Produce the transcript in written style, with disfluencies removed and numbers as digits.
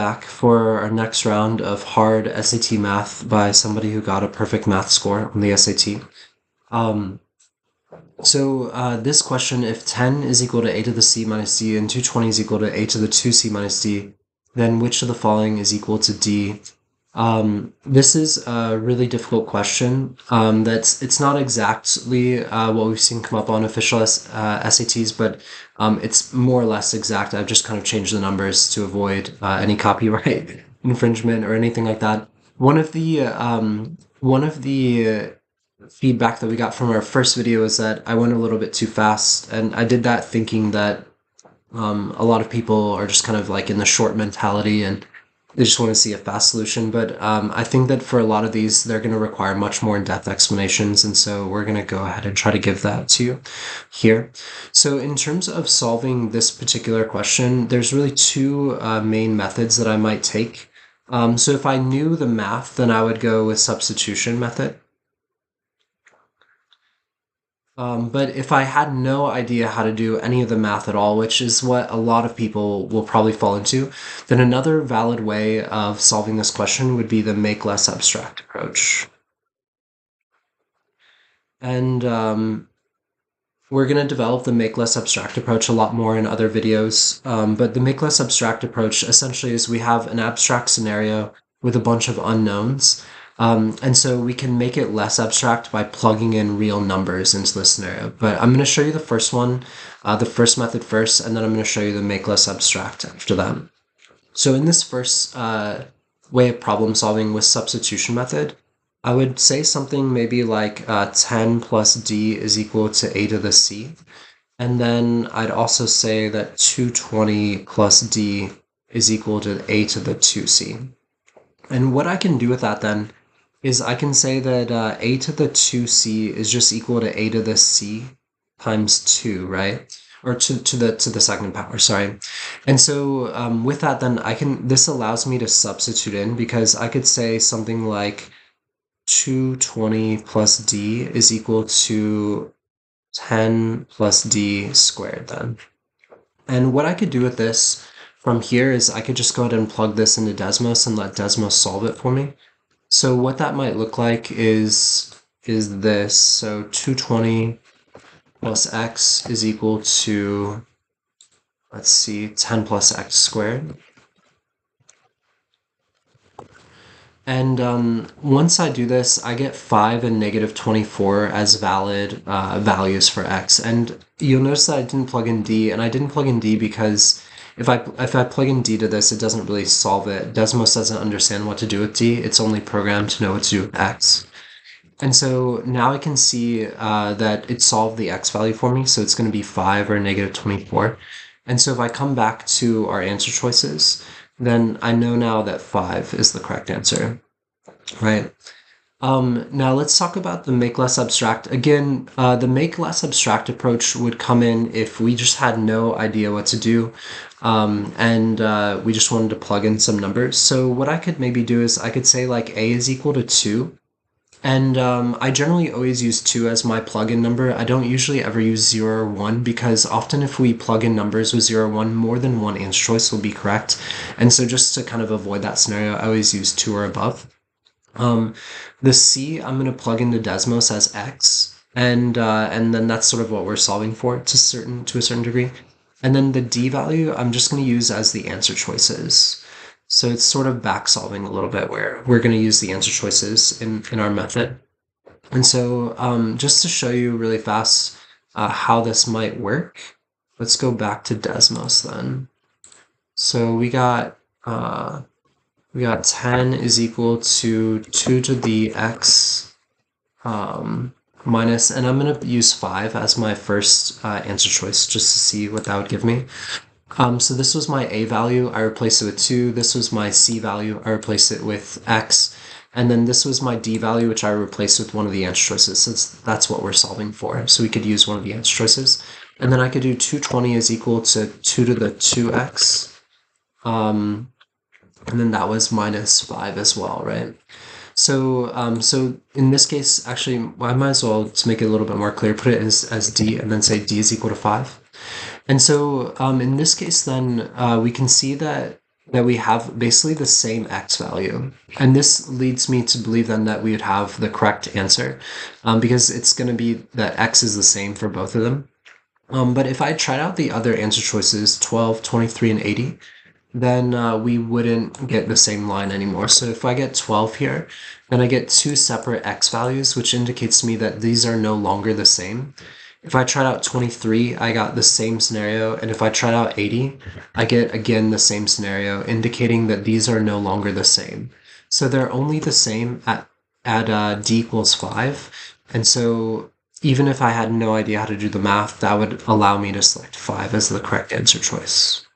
Back for our next round of hard SAT math by somebody who got a perfect math score on the SAT. This question, if 10 is equal to a to the c minus d and 220 is equal to a to the 2c minus d, then which of the following is equal to d? This is a really difficult question. It's not exactly what we've seen come up on official SATs, but it's more or less exact. I've just kind of changed the numbers to avoid any copyright infringement or anything like that. One of the feedback that we got from our first video is that I went a little bit too fast, and I did that thinking that a lot of people are just kind of like in the short mentality and they just want to see a fast solution. But I think that for a lot of these, they're going to require much more in-depth explanations, and so we're going to go ahead and try to give that to you here. So in terms of solving this particular question, there's really two main methods that I might take. So if I knew the math, then I would go with substitution method. But if I had no idea how to do any of the math at all, which is what a lot of people will probably fall into, then another valid way of solving this question would be the make less abstract approach. And we're going to develop the make less abstract approach a lot more in other videos. But the make less abstract approach essentially is we have an abstract scenario with a bunch of unknowns. And so we can make it less abstract by plugging in real numbers into the scenario. But I'm going to show you the first one, the first method first, and then I'm going to show you the make less abstract after that. So in this first way of problem solving with substitution method, I would say something maybe like 10 plus d is equal to a to the c. And then I'd also say that 220 plus d is equal to a to the 2c. And what I can do with that then is I can say that a to the 2c is just equal to a to the c times 2, right? Or to the second power, sorry. And so with that, then this allows me to substitute in, because I could say something like 220 plus d is equal to 10 plus d squared then. And what I could do with this from here is I could just go ahead and plug this into Desmos and let Desmos solve it for me. So what that might look like is this. So 220 plus x is equal to, let's see, 10 plus x squared. And once I do this, I get 5 and negative 24 as valid values for x. And you'll notice that I didn't plug in d, and I didn't plug in d because if I plug in d to this, it doesn't really solve it. Desmos doesn't understand what to do with d. It's only programmed to know what to do with x. And so now I can see that it solved the x value for me, so it's going to be 5 or negative 24. And so if I come back to our answer choices, then I know now that 5 is the correct answer, right? Now let's talk about the make less abstract. Again, the make less abstract approach would come in if we just had no idea what to do, and we just wanted to plug in some numbers. So what I could maybe do is I could say like a is equal to 2. And I generally always use 2 as my plug-in number. I don't usually ever use 0 or 1, because often if we plug in numbers with 0 or 1, more than one answer choice will be correct. And so just to kind of avoid that scenario, I always use 2 or above. The c I'm going to plug into Desmos as x, and then that's sort of what we're solving for to a certain degree. And then the d value I'm just going to use as the answer choices. So it's sort of back solving a little bit, where we're going to use the answer choices in our method. And so just to show you really fast how this might work, let's go back to Desmos then. So we got 10 is equal to 2 to the x minus, and I'm going to use 5 as my first answer choice just to see what that would give me. So this was my a value, I replaced it with 2. This was my c value, I replaced it with x. And then this was my d value, which I replaced with one of the answer choices, since that's what we're solving for. So we could use one of the answer choices. And then I could do 220 is equal to 2 to the 2x. And then that was minus 5 as well, right? So in this case, actually, I might as well, to make it a little bit more clear, put it as d, and then say d is equal to 5. And so in this case, then we can see that that we have basically the same x value. And this leads me to believe then that we would have the correct answer, because it's going to be that x is the same for both of them. But if I tried out the other answer choices, 12, 23, and 80, then we wouldn't get the same line anymore. So if I get 12 here, then I get two separate x values, which indicates to me that these are no longer the same. If I tried out 23, I got the same scenario, and if I tried out 80, I get again the same scenario, indicating that these are no longer the same. So they're only the same at d equals 5, and so even if I had no idea how to do the math, that would allow me to select 5 as the correct answer choice.